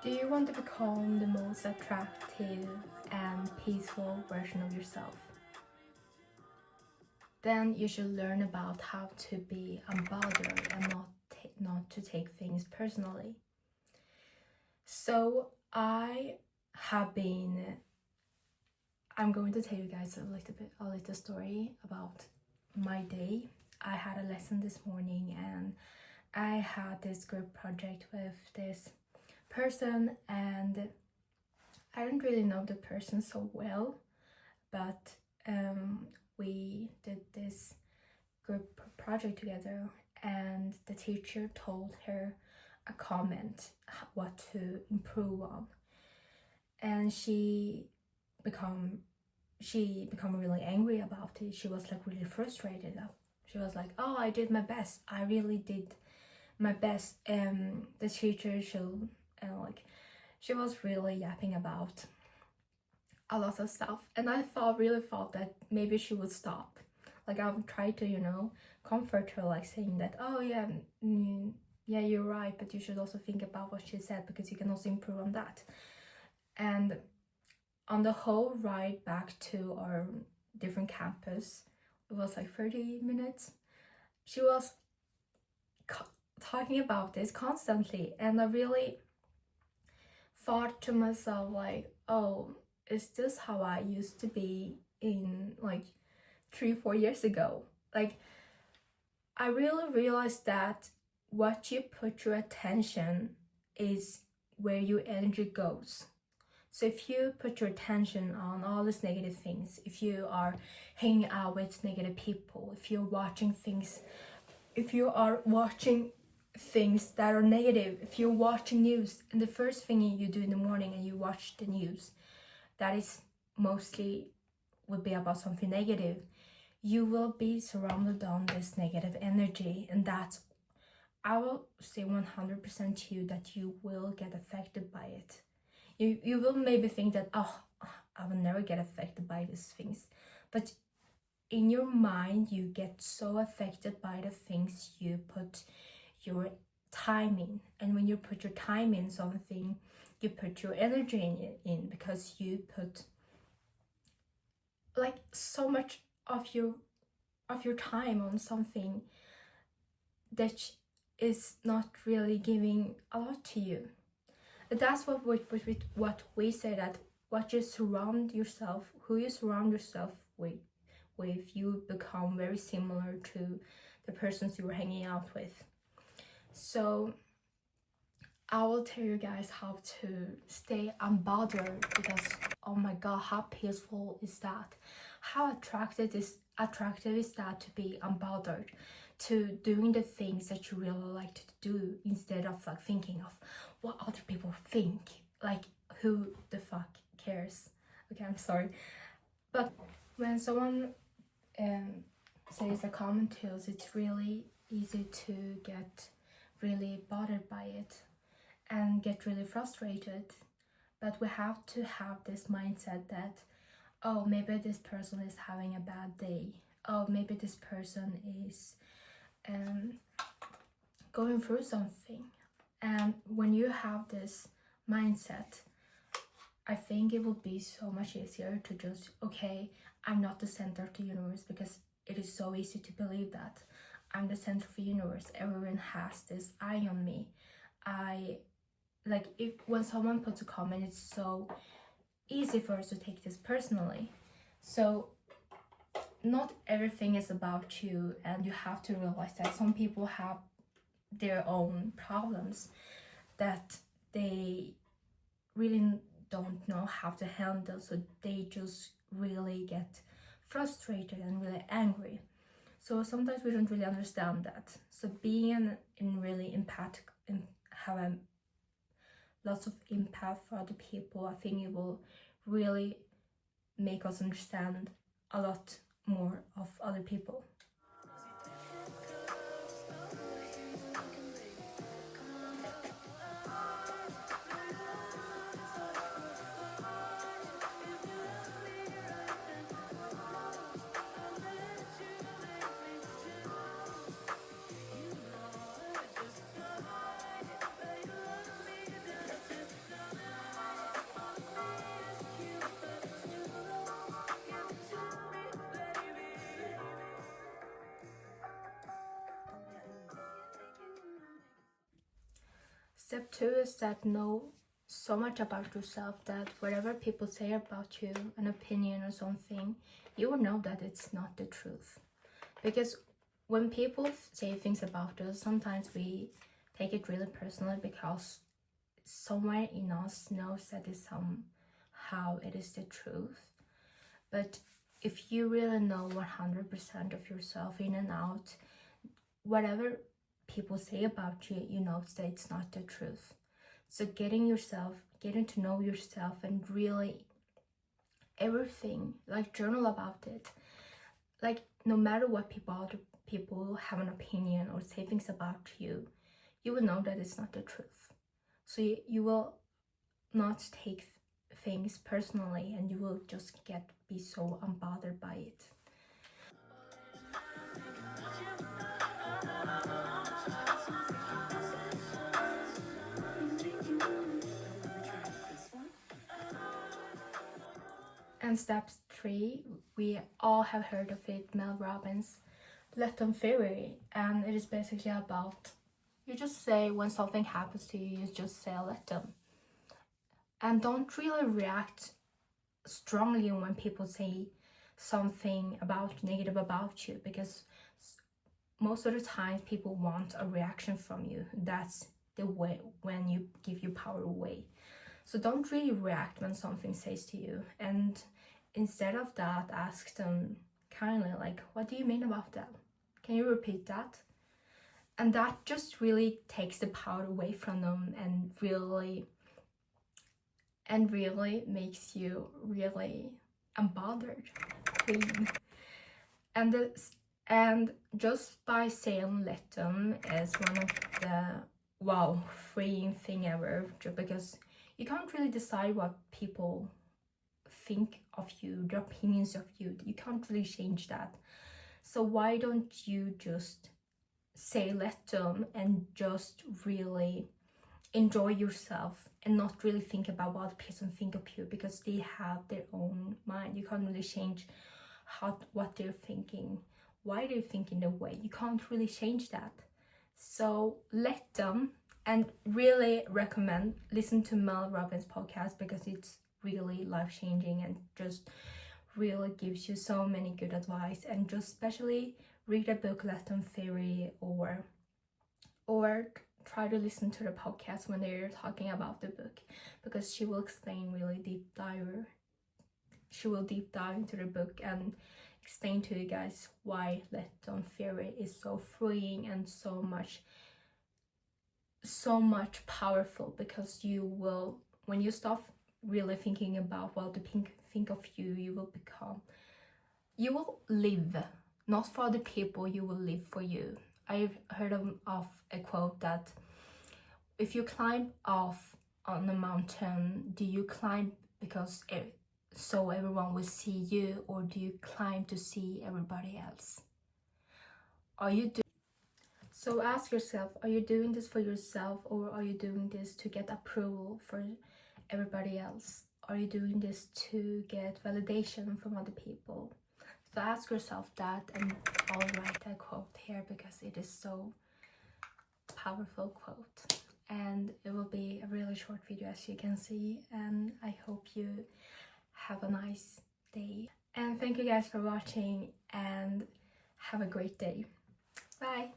Do you want to become the most attractive and peaceful version of yourself? Then you should learn about how to be unbothered and not to take things personally. So I'm going to tell you guys a little story about my day. I had a lesson this morning and I had this group project with this person, and I don't really know the person so well, but we did this group project together, and the teacher told her a comment what to improve on, and she become really angry about it. She was like really frustrated. She was like, oh, I did my best, I really did my best. The teacher should she was really yapping about a lot of stuff, and I really thought that maybe she would stop. Like, I would try to comfort her, like saying that, oh yeah, yeah, you're right, but you should also think about what she said, because you can also improve on that. And on the whole ride back to our different campus, it was like 30 minutes, she was talking about this constantly, and I really thought to myself, like, oh, is this how I used to be in like 3-4 years ago? Like, I really realized that what you put your attention is where your energy goes. So if you put your attention on all these negative things, if you are hanging out with negative people, if you are watching things that are negative, if you're watching news, and the first thing you do in the morning and you watch the news, that is mostly would be about something negative, you will be surrounded on this negative energy, and that's, I will say 100% to you that you will get affected by it. You will maybe think that, oh, I will never get affected by these things, but in your mind you get so affected by the things you put your time in. And when you put your time in something, you put your energy in because you put like so much of your time on something that is not really giving a lot to you. That's what we say, that what you surround yourself, who you surround yourself with, you become very similar to the persons you were hanging out with. So I will tell you guys how to stay unbothered, because oh my god, how peaceful is that? How attractive is that to be unbothered, to doing the things that you really like to do, instead of like thinking of what other people think. Like, who the fuck cares? Okay, I'm sorry, but when someone says a comment to us, it's really easy to get really bothered by it and get really frustrated. But we have to have this mindset that, oh, maybe this person is having a bad day, oh, maybe this person is going through something. And when you have this mindset, I think it will be so much easier to just, okay, I'm not the center of the universe, because it is so easy to believe that I'm the center of the universe, everyone has this eye on me. When someone puts a comment, it's so easy for us to take this personally. So not everything is about you, and you have to realize that some people have their own problems that they really don't know how to handle, so they just really get frustrated and really angry. So sometimes we don't really understand that. So being in really empathic and have lots of impact for other people, I think it will really make us understand a lot more of other people. Step 2 is that know so much about yourself that whatever people say about you, an opinion or something, you will know that it's not the truth. Because when people say things about us, sometimes we take it really personally because somewhere in us knows that is somehow it is the truth. But if you really know 100% of yourself in and out, whatever people say about you, you know that it's not the truth. So getting to know yourself and really everything, like journal about it. Like no matter what other people have an opinion or say things about you, you will know that it's not the truth. So you will not take things personally, and you will just be so unbothered by it. And step 3, we all have heard of it, Mel Robbins' let them theory, and it is basically about, you just say when something happens to you, you just say let them. And don't really react strongly when people say something negative about you, because most of the time people want a reaction from you. That's the way when you give your power away. So don't really react when something says to you, and instead of that, ask them kindly, like, what do you mean about that? Can you repeat that? And that just really takes the power away from them and really makes you really unbothered, queen. And just by saying let them is one of the freeing thing ever, because you can't really decide what people think of you, their opinions of you. You can't really change that. So why don't you just say let them and just really enjoy yourself and not really think about what the person think of you, because they have their own mind. You can't really change what they're thinking, why they're thinking the way. You can't really change that. So let them, and really recommend listen to Mel Robbins' podcast, because it's really life-changing and just really gives you so many good advice. And just especially read a book, Let Them Theory, or try to listen to the podcast when they're talking about the book, because she will explain really deep dive into the book and explain to you guys why Let Them Theory is so freeing and so much powerful. Because you will, when you stop really thinking about what the people think of you, you will live not for the people, you will live for you. I've heard of a quote that if you climb off on a mountain, do you climb because so everyone will see you, or do you climb to see everybody else? So ask yourself, are you doing this for yourself, or are you doing this to get approval for everybody else? Are you doing this to get validation from other people? So ask yourself that, and I'll write that quote here because it is so powerful quote. And it will be a really short video, as you can see, and I hope you have a nice day. And thank you guys for watching, and have a great day. Bye.